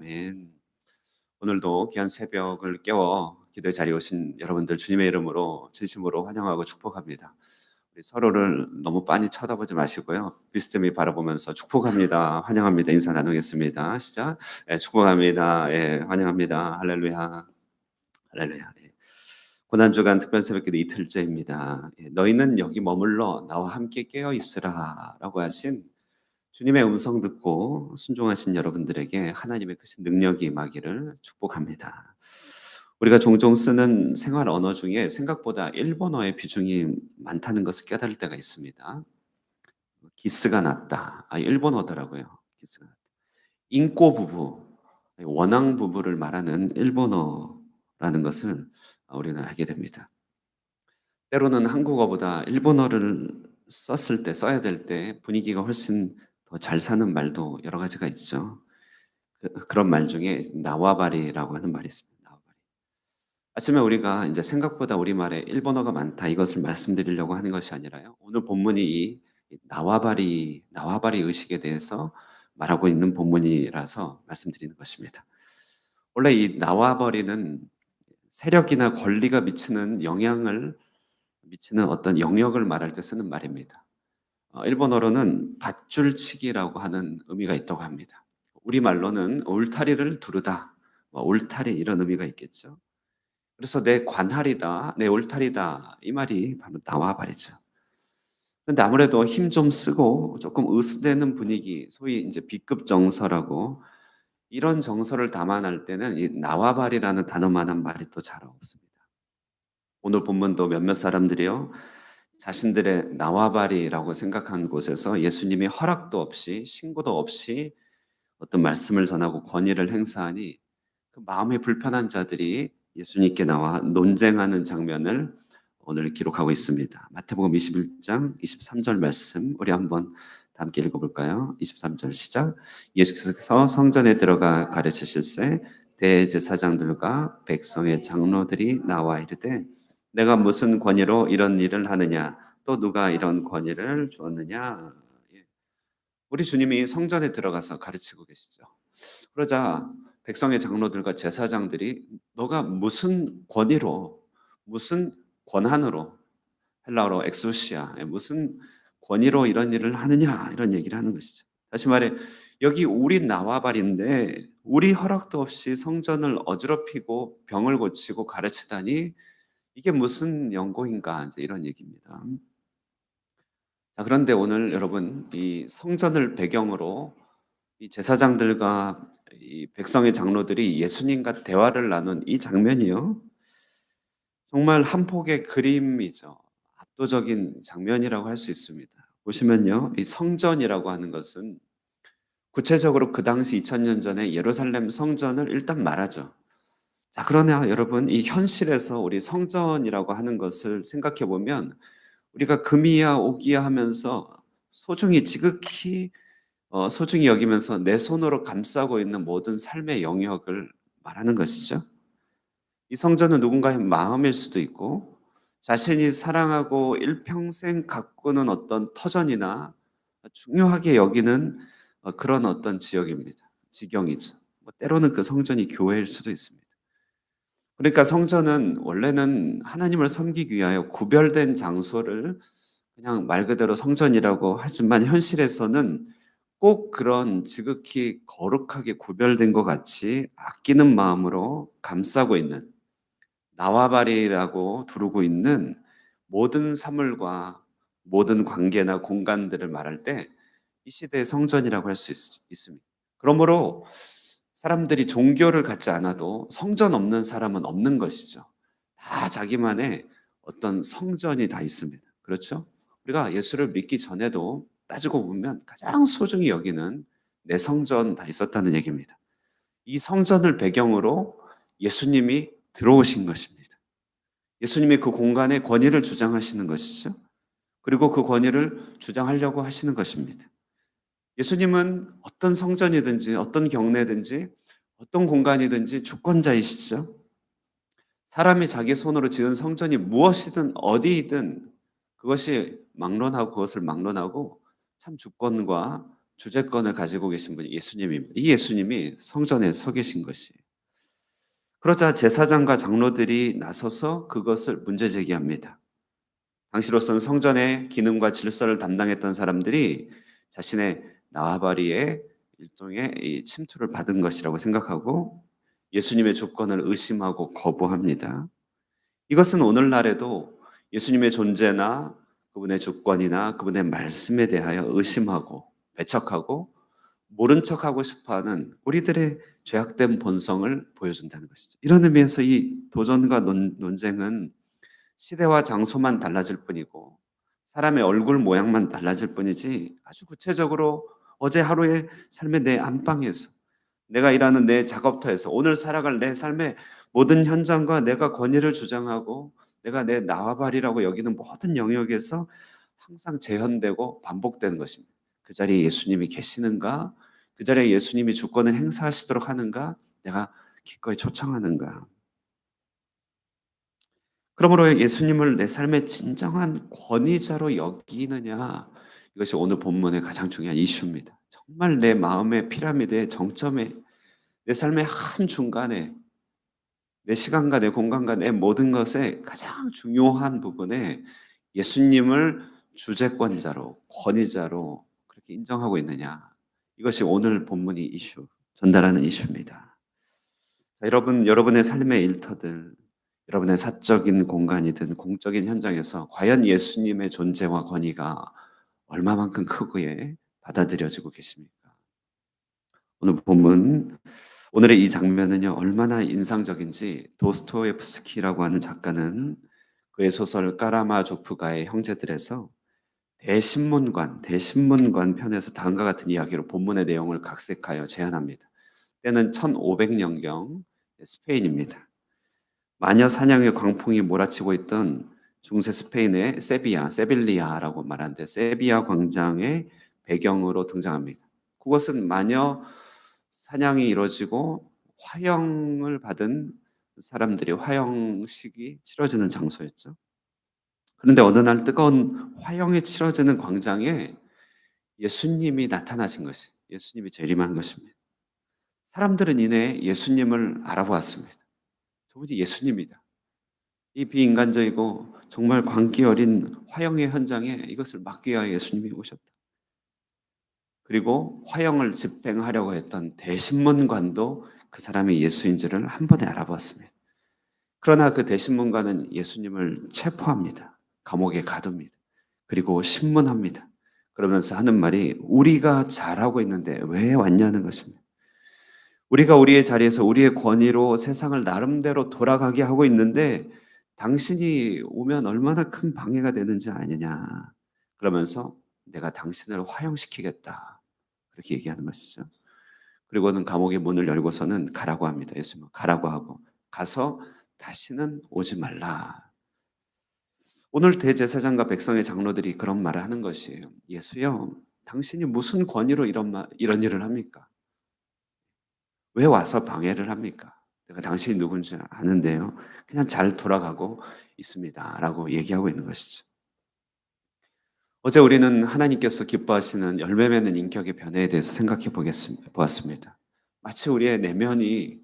아멘. 오늘도 귀한 새벽을 깨워 기도의 자리에 오신 여러분들 주님의 이름으로 진심으로 환영하고 축복합니다. 우리 서로를 너무 빤히 쳐다보지 마시고요. 비스듬히 바라보면서 축복합니다. 환영합니다. 인사 나누겠습니다. 시작. 예, 축복합니다. 예, 환영합니다. 할렐루야. 할렐루야. 예. 고난주간 특별 새벽기도 이틀째입니다. 예, 너희는 여기 머물러 나와 함께 깨어 있으라라고 하신 주님의 음성 듣고 순종하신 여러분들에게 하나님의 크신 능력이 임하기를 축복합니다. 우리가 종종 쓰는 생활 언어 중에 생각보다 일본어의 비중이 많다는 것을 깨달을 때가 있습니다. 기스가 났다. 일본어더라고요. 기스가 났다. 인꼬 부부, 원앙 부부를 말하는 일본어라는 것을 우리는 알게 됩니다. 때로는 한국어보다 일본어를 써야 될 때 분위기가 훨씬 더 잘 사는 말도 여러 가지가 있죠. 그런 말 중에 나와바리라고 하는 말이 있습니다. 나와바리. 아침에 우리가 이제 생각보다 우리말에 일본어가 많다 이것을 말씀드리려고 하는 것이 아니라요. 오늘 본문이 이 나와바리 의식에 대해서 말하고 있는 본문이라서 말씀드리는 것입니다. 원래 이 나와바리는 세력이나 권리가 미치는 어떤 영역을 말할 때 쓰는 말입니다. 일본어로는 밧줄치기라고 하는 의미가 있다고 합니다. 우리말로는 울타리를 두르다, 울타리 이런 의미가 있겠죠. 그래서 내 관할이다, 내 울타리다 이 말이 바로 나와바리죠. 그런데 아무래도 힘 좀 쓰고 조금 으스대는 분위기, 소위 이제 B급 정서라고 이런 정서를 담아낼 때는 이 나와바리라는 단어만한 말이 또 잘 없습니다. 오늘 본문도 몇몇 사람들이요. 자신들의 나와바리라고 생각한 곳에서 예수님이 허락도 없이 신고도 없이 어떤 말씀을 전하고 권위를 행사하니 그 마음이 불편한 자들이 예수님께 나와 논쟁하는 장면을 오늘 기록하고 있습니다. 마태복음 21장 23절 말씀 우리 한번 다 함께 읽어볼까요? 23절 시작. 예수께서 성전에 들어가 가르치실세 대제사장들과 백성의 장로들이 나와 이르되 내가 무슨 권위로 이런 일을 하느냐 또 누가 이런 권위를 주었느냐. 예. 우리 주님이 성전에 들어가서 가르치고 계시죠. 그러자 백성의 장로들과 제사장들이 너가 무슨 권위로 무슨 권한으로 헬라어로 엑소시아 무슨 권위로 이런 일을 하느냐 이런 얘기를 하는 것이죠. 다시 말해 여기 우리 나와바리인데 우리 허락도 없이 성전을 어지럽히고 병을 고치고 가르치다니 이게 무슨 연고인가 이제 이런 얘기입니다. 자, 그런데 오늘 여러분 이 성전을 배경으로 이 제사장들과 이 백성의 장로들이 예수님과 대화를 나눈 이 장면이요. 정말 한 폭의 그림이죠. 압도적인 장면이라고 할 수 있습니다. 보시면요. 이 성전이라고 하는 것은 구체적으로 그 당시 2000년 전에 예루살렘 성전을 일단 말하죠. 자, 그러나 여러분 이 현실에서 우리 성전이라고 하는 것을 생각해 보면 우리가 금이야 옥이야 하면서 소중히 지극히 소중히 여기면서 내 손으로 감싸고 있는 모든 삶의 영역을 말하는 것이죠. 이 성전은 누군가의 마음일 수도 있고 자신이 사랑하고 일평생 가꾸는 어떤 터전이나 중요하게 여기는 그런 어떤 지역입니다. 지경이죠. 때로는 그 성전이 교회일 수도 있습니다. 그러니까 성전은 원래는 하나님을 섬기기 위하여 구별된 장소를 그냥 말 그대로 성전이라고 하지만 현실에서는 꼭 그런 지극히 거룩하게 구별된 것 같이 아끼는 마음으로 감싸고 있는 나와바리라고 두르고 있는 모든 사물과 모든 관계나 공간들을 말할 때 이 시대의 성전이라고 할 수 있습니다. 그러므로 사람들이 종교를 갖지 않아도 성전 없는 사람은 없는 것이죠. 다 자기만의 어떤 성전이 다 있습니다. 그렇죠? 우리가 예수를 믿기 전에도 따지고 보면 가장 소중히 여기는 내 성전 다 있었다는 얘기입니다. 이 성전을 배경으로 예수님이 들어오신 것입니다. 예수님이 그 공간에 권위를 주장하시는 것이죠. 그리고 그 권위를 주장하려고 하시는 것입니다. 예수님은 어떤 성전이든지 어떤 경내든지 어떤 공간이든지 주권자이시죠. 사람이 자기 손으로 지은 성전이 무엇이든 어디이든 그것을 막론하고 참 주권과 주재권을 가지고 계신 분이 예수님입니다. 이 예수님이 성전에 서 계신 것이에요. 그러자 제사장과 장로들이 나서서 그것을 문제 제기합니다. 당시로서는 성전의 기능과 질서를 담당했던 사람들이 자신의 나와바리에 일종의 이 침투를 받은 것이라고 생각하고 예수님의 주권을 의심하고 거부합니다. 이것은 오늘날에도 예수님의 존재나 그분의 주권이나 그분의 말씀에 대하여 의심하고 배척하고 모른 척하고 싶어하는 우리들의 죄악된 본성을 보여준다는 것이죠. 이런 의미에서 이 도전과 논쟁은 시대와 장소만 달라질 뿐이고 사람의 얼굴 모양만 달라질 뿐이지 아주 구체적으로 어제 하루의 삶의 내 안방에서 내가 일하는 내 작업터에서 오늘 살아갈 내 삶의 모든 현장과 내가 권위를 주장하고 내가 내 나와바리라고 여기는 모든 영역에서 항상 재현되고 반복되는 것입니다. 그 자리에 예수님이 계시는가? 그 자리에 예수님이 주권을 행사하시도록 하는가? 내가 기꺼이 초청하는가? 그러므로 예수님을 내 삶의 진정한 권위자로 여기느냐, 이것이 오늘 본문의 가장 중요한 이슈입니다. 정말 내 마음의 피라미드의 정점에, 내 삶의 한 중간에, 내 시간과 내 공간과 내 모든 것의 가장 중요한 부분에 예수님을 주재권자로, 권위자로 그렇게 인정하고 있느냐. 이것이 오늘 본문이 전달하는 이슈입니다. 자, 여러분의 삶의 일터들, 여러분의 사적인 공간이든 공적인 현장에서 과연 예수님의 존재와 권위가 얼마만큼 크게 받아들여지고 계십니까? 오늘 본문, 오늘의 이 장면은요, 얼마나 인상적인지 도스토옙스키라고 하는 작가는 그의 소설 까라마조프가의 형제들에서 대신문관 편에서 다음과 같은 이야기로 본문의 내용을 각색하여 제안합니다. 때는 1500년경 스페인입니다. 마녀 사냥의 광풍이 몰아치고 있던 중세 스페인의 세빌리아라고 말하는데 세비야 광장의 배경으로 등장합니다. 그것은 마녀 사냥이 이루어지고 화형을 받은 사람들이 화형식이 치러지는 장소였죠. 그런데 어느 날 뜨거운 화형이 치러지는 광장에 예수님이 나타나신 것이, 예수님이 재림한 것입니다. 사람들은 이내 예수님을 알아보았습니다. 저분이 예수님이다. 이 비인간적이고 정말 광기 어린 화형의 현장에 이것을 막기 위하여 예수님이 오셨다. 그리고 화형을 집행하려고 했던 대신문관도 그 사람이 예수인지를 한 번에 알아보았습니다. 그러나 그 대신문관은 예수님을 체포합니다. 감옥에 가둡니다. 그리고 신문합니다. 그러면서 하는 말이 우리가 잘하고 있는데 왜 왔냐는 것입니다. 우리가 우리의 자리에서 우리의 권위로 세상을 나름대로 돌아가게 하고 있는데 당신이 오면 얼마나 큰 방해가 되는지 아느냐. 그러면서 내가 당신을 화형시키겠다. 그렇게 얘기하는 것이죠. 그리고는 감옥의 문을 열고서는 가라고 합니다. 예수님은 가라고 하고 가서 다시는 오지 말라. 오늘 대제사장과 백성의 장로들이 그런 말을 하는 것이에요. 예수여, 당신이 무슨 권위로 이런 일을 합니까? 왜 와서 방해를 합니까? 내가 당신이 누군지 아는데요. 그냥 잘 돌아가고 있습니다. 라고 얘기하고 있는 것이죠. 어제 우리는 하나님께서 기뻐하시는 열매 맺는 인격의 변화에 대해서 생각해 보았습니다. 마치 우리의 내면이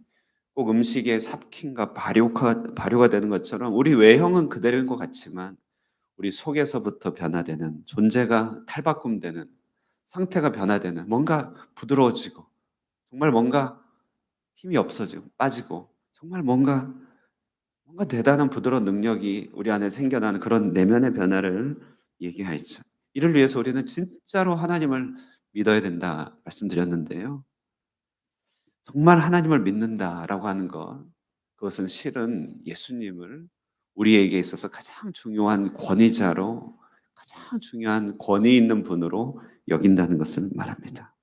꼭 음식의 삽킨과 발효가 되는 것처럼 우리 외형은 그대로인 것 같지만 우리 속에서부터 변화되는 존재가 탈바꿈되는 상태가 변화되는 뭔가 부드러워지고 정말 뭔가 힘이 없어지고 빠지고 정말 뭔가 대단한 부드러운 능력이 우리 안에 생겨나는 그런 내면의 변화를 얘기하죠. 이를 위해서 우리는 진짜로 하나님을 믿어야 된다 말씀드렸는데요. 정말 하나님을 믿는다라고 하는 것, 그것은 실은 예수님을 우리에게 있어서 가장 중요한 권위자로, 가장 중요한 권위 있는 분으로 여긴다는 것을 말합니다.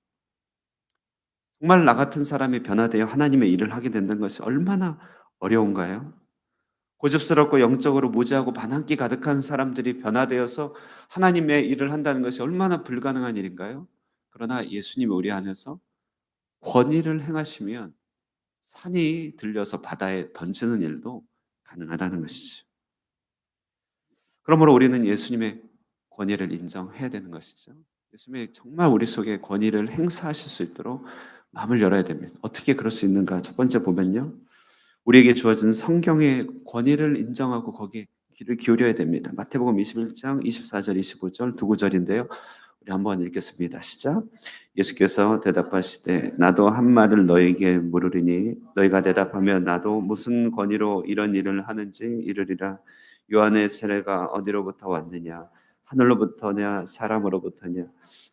정말 나 같은 사람이 변화되어 하나님의 일을 하게 된다는 것이 얼마나 어려운가요? 고집스럽고 영적으로 무지하고 반항기 가득한 사람들이 변화되어서 하나님의 일을 한다는 것이 얼마나 불가능한 일인가요? 그러나 예수님이 우리 안에서 권위를 행하시면 산이 들려서 바다에 던지는 일도 가능하다는 것이죠. 그러므로 우리는 예수님의 권위를 인정해야 되는 것이죠. 예수님이 정말 우리 속에 권위를 행사하실 수 있도록 마음을 열어야 됩니다. 어떻게 그럴 수 있는가? 첫 번째 보면요. 우리에게 주어진 성경의 권위를 인정하고 거기에 귀를 기울여야 됩니다. 마태복음 21장 24절 25절 두 구절인데요. 우리 한번 읽겠습니다. 시작. 예수께서 대답하시되 나도 한 말을 너에게 물으리니 너희가 대답하면 나도 무슨 권위로 이런 일을 하는지 이르리라. 요한의 세례가 어디로부터 왔느냐? 하늘로부터냐 사람으로부터냐?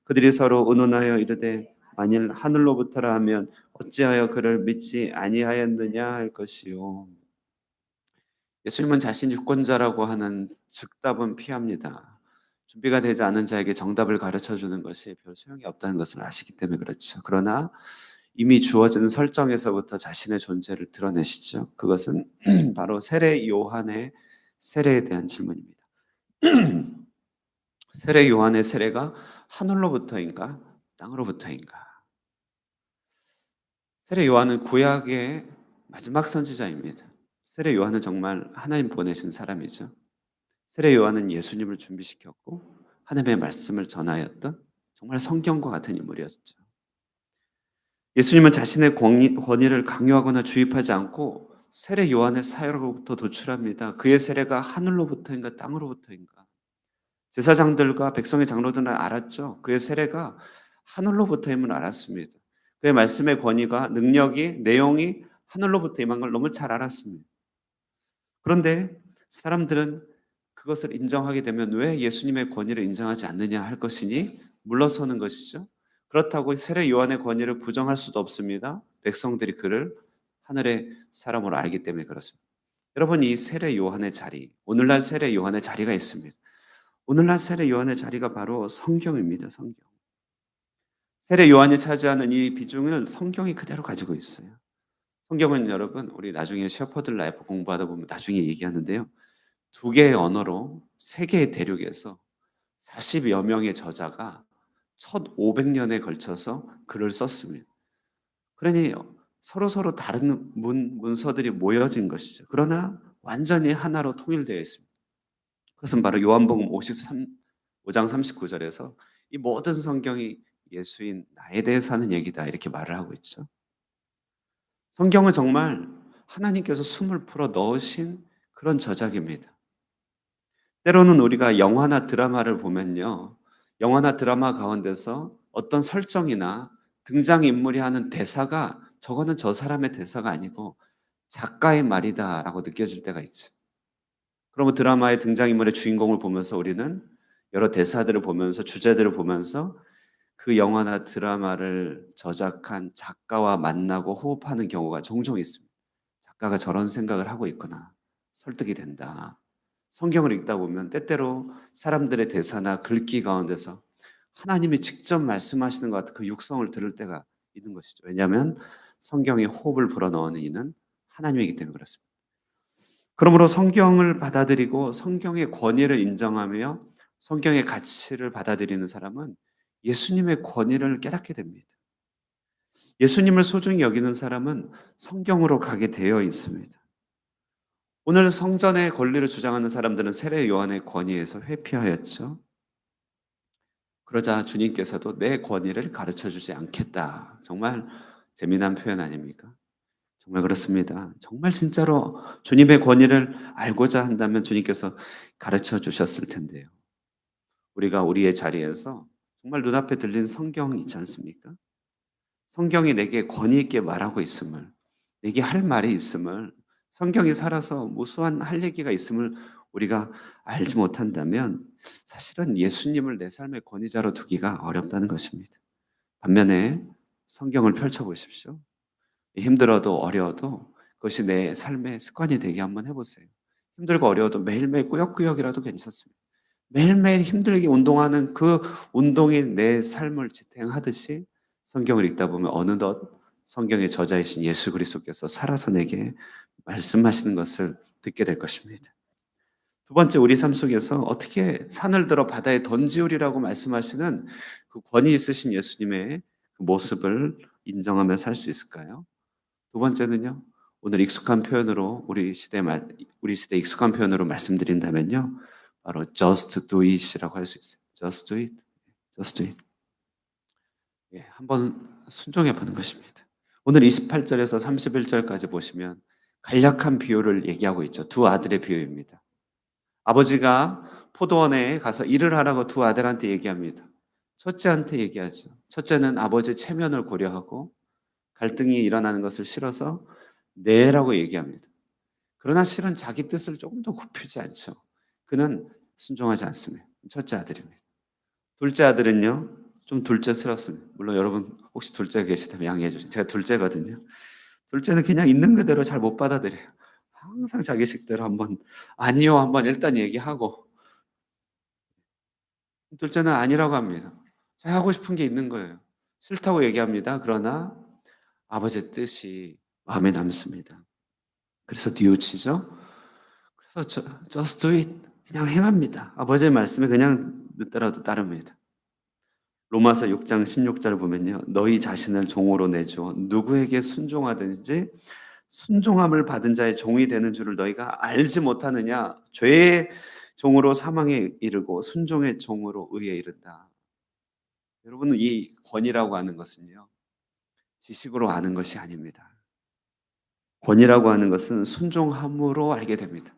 그들이 서로 의논하여 이르되 만일 하늘로부터라 하면 어찌하여 그를 믿지 아니하였느냐 할 것이요. 예수님은 자신이 유권자라고 하는 즉답은 피합니다. 준비가 되지 않은 자에게 정답을 가르쳐 주는 것이 별 소용이 없다는 것을 아시기 때문에 그렇죠. 그러나 이미 주어진 설정에서부터 자신의 존재를 드러내시죠. 그것은 바로 세례 요한의 세례에 대한 질문입니다. 세례 요한의 세례가 하늘로부터인가 땅으로부터인가? 세례 요한은 구약의 마지막 선지자입니다. 세례 요한은 정말 하나님 보내신 사람이죠. 세례 요한은 예수님을 준비시켰고 하나님의 말씀을 전하였던 정말 성경과 같은 인물이었죠. 예수님은 자신의 권위를 강요하거나 주입하지 않고 세례 요한의 사역으로부터 도출합니다. 그의 세례가 하늘로부터인가 땅으로부터인가. 제사장들과 백성의 장로들은 알았죠. 그의 세례가 하늘로부터임을 알았습니다. 그의 말씀의 권위가 능력이 내용이 하늘로부터 임한 걸 너무 잘 알았습니다. 그런데 사람들은 그것을 인정하게 되면 왜 예수님의 권위를 인정하지 않느냐 할 것이니 물러서는 것이죠. 그렇다고 세례 요한의 권위를 부정할 수도 없습니다. 백성들이 그를 하늘의 사람으로 알기 때문에 그렇습니다. 여러분 이 세례 요한의 자리, 오늘날 세례 요한의 자리가 있습니다. 오늘날 세례 요한의 자리가 바로 성경입니다. 성경. 세례 요한이 차지하는 이 비중을 성경이 그대로 가지고 있어요. 성경은 여러분 우리 나중에 셰퍼드 라이프 공부하다 보면 나중에 얘기하는데요. 두 개의 언어로 세 개의 대륙에서 40여 명의 저자가 1500년에 걸쳐서 글을 썼습니다. 그러니 서로 다른 문서들이 모여진 것이죠. 그러나 완전히 하나로 통일되어 있습니다. 그것은 바로 요한복음 5장 39절에서 이 모든 성경이 예수인 나에 대해서 하는 얘기다 이렇게 말을 하고 있죠. 성경은 정말 하나님께서 숨을 풀어 넣으신 그런 저작입니다. 때로는 우리가 영화나 드라마를 보면요. 영화나 드라마 가운데서 어떤 설정이나 등장인물이 하는 대사가 저거는 저 사람의 대사가 아니고 작가의 말이다라고 느껴질 때가 있죠. 그러면 드라마의 등장인물의 주인공을 보면서 우리는 여러 대사들을 보면서 주제들을 보면서 그 영화나 드라마를 저작한 작가와 만나고 호흡하는 경우가 종종 있습니다. 작가가 저런 생각을 하고 있구나. 설득이 된다. 성경을 읽다 보면 때때로 사람들의 대사나 글귀 가운데서 하나님이 직접 말씀하시는 것 같은 그 육성을 들을 때가 있는 것이죠. 왜냐하면 성경에 호흡을 불어넣는 이는 하나님이기 때문에 그렇습니다. 그러므로 성경을 받아들이고 성경의 권위를 인정하며 성경의 가치를 받아들이는 사람은 예수님의 권위를 깨닫게 됩니다. 예수님을 소중히 여기는 사람은 성경으로 가게 되어 있습니다. 오늘 성전의 권리를 주장하는 사람들은 세례 요한의 권위에서 회피하였죠. 그러자 주님께서도 내 권위를 가르쳐 주지 않겠다. 정말 재미난 표현 아닙니까? 정말 그렇습니다. 정말 진짜로 주님의 권위를 알고자 한다면 주님께서 가르쳐 주셨을 텐데요. 우리가 우리의 자리에서 정말 눈앞에 들린 성경이 있지 않습니까? 성경이 내게 권위 있게 말하고 있음을, 내게 할 말이 있음을, 성경이 살아서 무수한 할 얘기가 있음을 우리가 알지 못한다면 사실은 예수님을 내 삶의 권위자로 두기가 어렵다는 것입니다. 반면에 성경을 펼쳐보십시오. 힘들어도 어려워도 그것이 내 삶의 습관이 되게 한번 해보세요. 힘들고 어려워도 매일매일 꾸역꾸역이라도 괜찮습니다. 매일매일 힘들게 운동하는 그 운동이 내 삶을 지탱하듯이 성경을 읽다 보면 어느덧 성경의 저자이신 예수 그리스도께서 살아서 내게 말씀하시는 것을 듣게 될 것입니다. 두 번째, 우리 삶 속에서 어떻게 산을 들어 바다에 던지우리라고 말씀하시는 그 권위 있으신 예수님의 그 모습을 인정하며 살 수 있을까요? 두 번째는요. 오늘 익숙한 표현으로 우리 시대 익숙한 표현으로 말씀드린다면요. 바로 just do it이라고 할 수 있어요. just do it. just do it. 예, 한번 순종해 보는 것입니다. 오늘 28절에서 31절까지 보시면 간략한 비유를 얘기하고 있죠. 두 아들의 비유입니다. 아버지가 포도원에 가서 일을 하라고 두 아들한테 얘기합니다. 첫째한테 얘기하죠. 첫째는 아버지 체면을 고려하고 갈등이 일어나는 것을 싫어서 네라고 얘기합니다. 그러나 실은 자기 뜻을 조금 더 굽히지 않죠. 그는 순종하지 않습니다. 첫째 아들입니다. 둘째 아들은요, 좀 둘째스럽습니다. 물론 여러분 혹시 둘째 계시다면 양해해 주세요. 제가 둘째거든요. 둘째는 그냥 있는 그대로 잘 못 받아들여요. 항상 자기 식대로 한번 아니요 한번 일단 얘기하고, 둘째는 아니라고 합니다. 자기 하고 싶은 게 있는 거예요. 싫다고 얘기합니다. 그러나 아버지의 뜻이 마음에 남습니다. 그래서 뉘우치죠. 그래서 just do it. 그냥 행합니다. 아버지의 말씀에 그냥 늦더라도 따릅니다. 로마서 6장 16절 보면요. 너희 자신을 종으로 내주어 누구에게 순종하든지 순종함을 받은 자의 종이 되는 줄을 너희가 알지 못하느냐. 죄의 종으로 사망에 이르고 순종의 종으로 의에 이른다. 여러분, 이 권이라고 하는 것은요, 지식으로 아는 것이 아닙니다. 권이라고 하는 것은 순종함으로 알게 됩니다.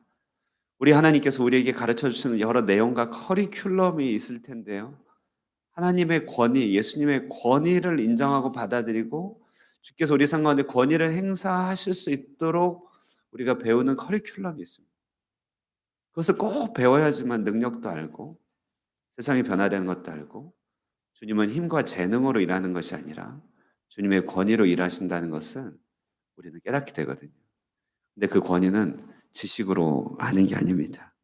우리 하나님께서 우리에게 가르쳐 주시는 여러 내용과 커리큘럼이 있을 텐데요. 하나님의 권위, 예수님의 권위를 인정하고 받아들이고 주께서 우리 삶 가운데 권위를 행사하실 수 있도록 우리가 배우는 커리큘럼이 있습니다. 그것을 꼭 배워야지만 능력도 알고 세상이 변화되는 것도 알고, 주님은 힘과 재능으로 일하는 것이 아니라 주님의 권위로 일하신다는 것을 우리는 깨닫게 되거든요. 근데 그 권위는 지식으로 아는 게 아닙니다.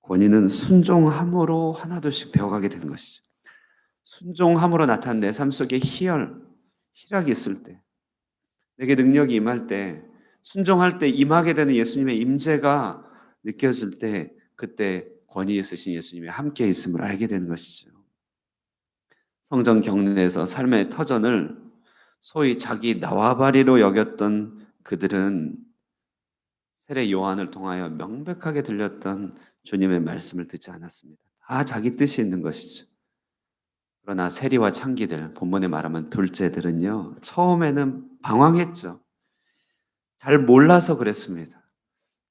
권위는 순종함으로 하나둘씩 배워가게 되는 것이죠. 순종함으로 나타난 내 삶 속에 희락이 있을 때, 내게 능력이 임할 때, 순종할 때 임하게 되는 예수님의 임재가 느껴질 때, 그때 권위 있으신 예수님이 함께 있음을 알게 되는 것이죠. 성전 경내에서 삶의 터전을 소위 자기縄張리로 여겼던 그들은 세례 요한을 통하여 명백하게 들렸던 주님의 말씀을 듣지 않았습니다. 다 자기 뜻이 있는 것이죠. 그러나 세리와 창기들, 본문에 말하면 둘째들은요, 처음에는 방황했죠. 잘 몰라서 그랬습니다.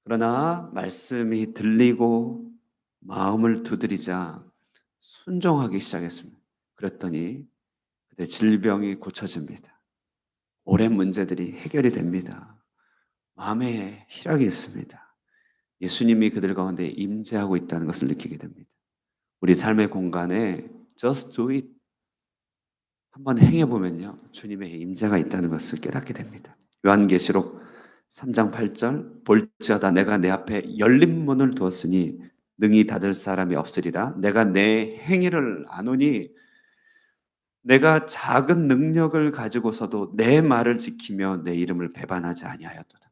그러나 말씀이 들리고 마음을 두드리자 순종하기 시작했습니다. 그랬더니 그때 질병이 고쳐집니다. 오랜 문제들이 해결이 됩니다. 마음에 희락이 있습니다. 예수님이 그들 가운데 임재하고 있다는 것을 느끼게 됩니다. 우리 삶의 공간에 just do it. 한번 행해보면요, 주님의 임재가 있다는 것을 깨닫게 됩니다. 요한계시록 3장 8절, 볼지어다 내가 내 앞에 열린 문을 두었으니 능히 닫을 사람이 없으리라. 내가 내 행위를 아노니 내가 작은 능력을 가지고서도 내 말을 지키며 내 이름을 배반하지 아니하였도다.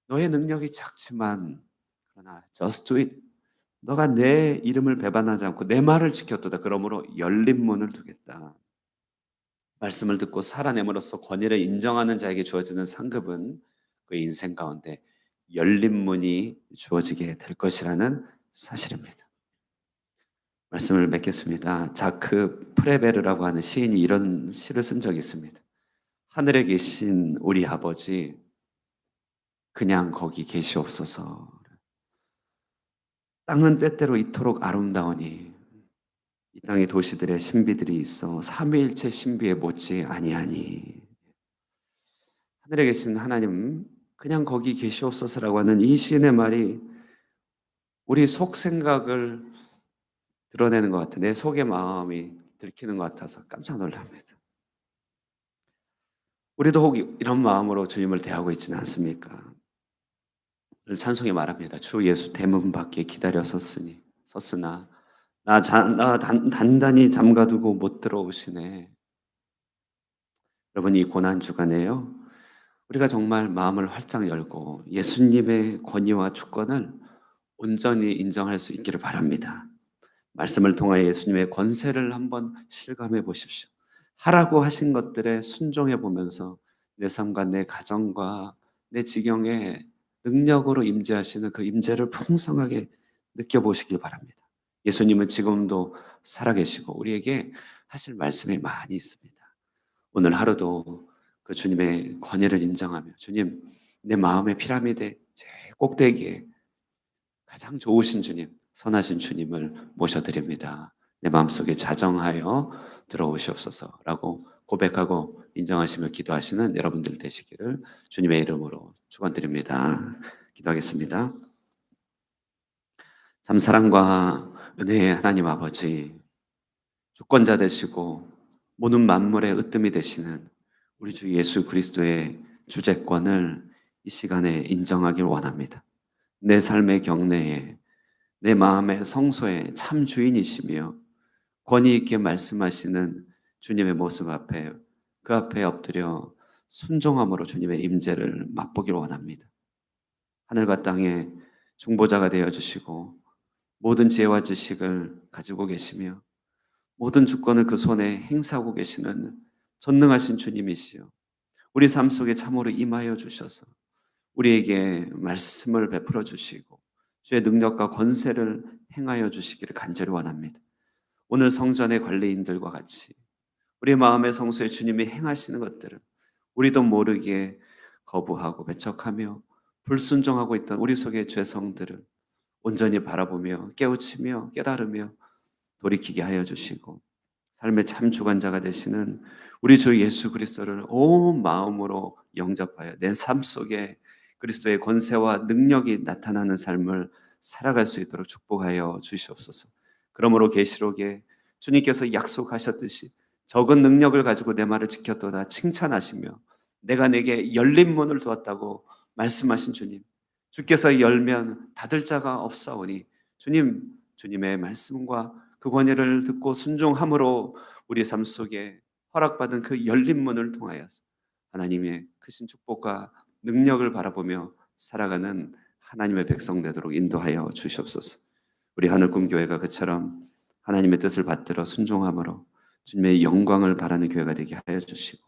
너의 능력이 작지만 그러나 just do it. 너가 내 이름을 배반하지 않고 내 말을 지켰도다. 그러므로 열린 문을 두겠다. 말씀을 듣고 살아냄으로써 권위를 인정하는 자에게 주어지는 상급은 그의 인생 가운데 열린 문이 주어지게 될 것이라는 사실입니다. 말씀을 맺겠습니다. 자크 프레베르라고 하는 시인이 이런 시를 쓴 적이 있습니다. 하늘에 계신 우리 아버지, 그냥 거기 계시옵소서. 땅은 때때로 이토록 아름다우니 이 땅의 도시들의 신비들이 있어 삼위일체 신비에 못지 아니하니. 하늘에 계신 하나님, 그냥 거기 계시옵소서라고 하는 이 시인의 말이 우리 속 생각을 드러내는 것 같아요. 내 속의 마음이 들키는 것 같아서 깜짝 놀랍니다. 우리도 혹 이런 마음으로 주님을 대하고 있지는 않습니까? 오늘 찬송에 말합니다. 주 예수 대문 밖에 기다려 섰으나 단단히 잠가두고 못 들어오시네. 여러분, 이 고난 주간에요, 우리가 정말 마음을 활짝 열고 예수님의 권위와 주권을 온전히 인정할 수 있기를 바랍니다. 말씀을 통하여 예수님의 권세를 한번 실감해 보십시오. 하라고 하신 것들에 순종해 보면서 내 삶과 내 가정과 내 지경에 능력으로 임재하시는 그 임재를 풍성하게 느껴보시길 바랍니다. 예수님은 지금도 살아계시고 우리에게 하실 말씀이 많이 있습니다. 오늘 하루도 그 주님의 권위를 인정하며 주님, 내 마음의 피라미드의 제일 꼭대기에 가장 좋으신 주님, 선하신 주님을 모셔드립니다. 내 마음속에 자정하여 들어오시옵소서라고 고백하고 인정하시며 기도하시는 여러분들 되시기를 주님의 이름으로 축원드립니다. 기도하겠습니다. 참 사랑과 은혜의 하나님 아버지, 주권자 되시고 모든 만물의 으뜸이 되시는 우리 주 예수 그리스도의 주재권을 이 시간에 인정하길 원합니다. 내 삶의 경내에, 내 마음의 성소에 참 주인이시며 권위 있게 말씀하시는 주님의 모습 앞에, 그 앞에 엎드려 순종함으로 주님의 임재를 맛보길 원합니다. 하늘과 땅의 중보자가 되어 주시고 모든 지혜와 지식을 가지고 계시며 모든 주권을 그 손에 행사하고 계시는 전능하신 주님이시여, 우리 삶 속에 참으로 임하여 주셔서 우리에게 말씀을 베풀어 주시고 주의 능력과 권세를 행하여 주시기를 간절히 원합니다. 오늘 성전의 관리인들과 같이 우리 마음의 성소에 주님이 행하시는 것들을 우리도 모르게 거부하고 배척하며 불순종하고 있던 우리 속의 죄성들을 온전히 바라보며 깨우치며 깨달으며 돌이키게 하여 주시고 삶의 참 주관자가 되시는 우리 주 예수 그리스도를 온 마음으로 영접하여 내 삶 속에 그리스도의 권세와 능력이 나타나는 삶을 살아갈 수 있도록 축복하여 주시옵소서. 그러므로 계시록에 주님께서 약속하셨듯이 적은 능력을 가지고 내 말을 지켰도다 칭찬하시며 내가 내게 열린 문을 두었다고 말씀하신 주님, 주께서 열면 닫을 자가 없사오니 주님, 주님의 말씀과 그 권위를 듣고 순종함으로 우리 삶 속에 허락받은 그 열린 문을 통하여서 하나님의 크신 축복과 능력을 바라보며 살아가는 하나님의 백성 되도록 인도하여 주시옵소서. 우리 하늘꿈교회가 그처럼 하나님의 뜻을 받들어 순종함으로 주님의 영광을 바라는 교회가 되게 하여 주시고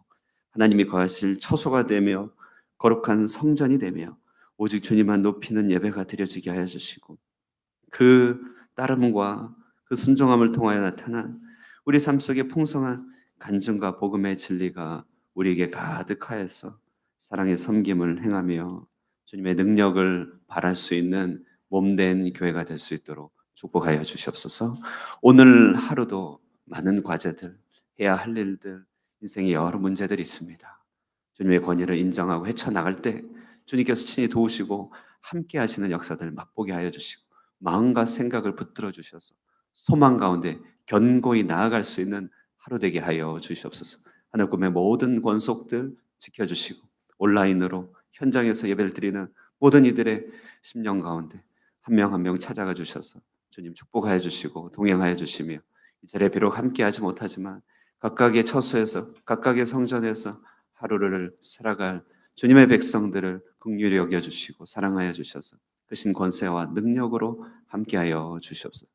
하나님이 거하실 처소가 되며 거룩한 성전이 되며 오직 주님만 높이는 예배가 드려지게 하여 주시고 그 따름과 그 순종함을 통하여 나타난 우리 삶 속에 풍성한 간증과 복음의 진리가 우리에게 가득하여서 사랑의 섬김을 행하며 주님의 능력을 발할 수 있는 몸된 교회가 될 수 있도록 축복하여 주시옵소서. 오늘 하루도 많은 과제들, 해야 할 일들, 인생에 여러 문제들이 있습니다. 주님의 권위를 인정하고 헤쳐나갈 때 주님께서 친히 도우시고 함께 하시는 역사들 맛보게 하여 주시고 마음과 생각을 붙들어 주셔서 소망 가운데 견고히 나아갈 수 있는 하루 되게 하여 주시옵소서. 하늘 꿈의 모든 권속들 지켜주시고 온라인으로 현장에서 예배를 드리는 모든 이들의 심령 가운데 한 명 한 명 찾아가 주셔서 주님 축복하여 주시고 동행하여 주시며 이 자리에 비록 함께하지 못하지만 각각의 처소에서 각각의 성전에서 하루를 살아갈 주님의 백성들을 긍휼히 여겨주시고 사랑하여 주셔서 크신 권세와 능력으로 함께하여 주시옵소서.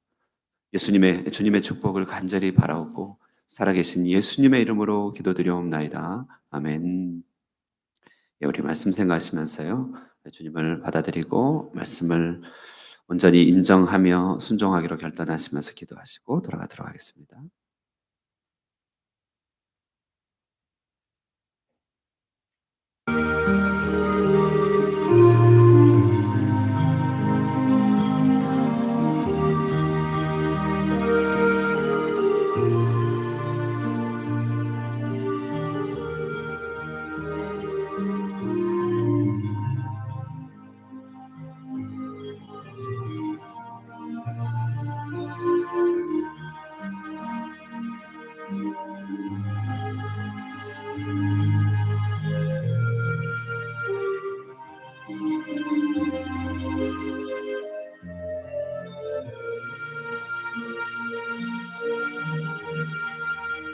주님의 축복을 간절히 바라오고 살아계신 예수님의 이름으로 기도드리옵나이다. 아멘. 예, 우리 말씀 생각하시면서요, 주님을 받아들이고 말씀을 온전히 인정하며 순종하기로 결단하시면서 기도하시고 돌아가도록 하겠습니다.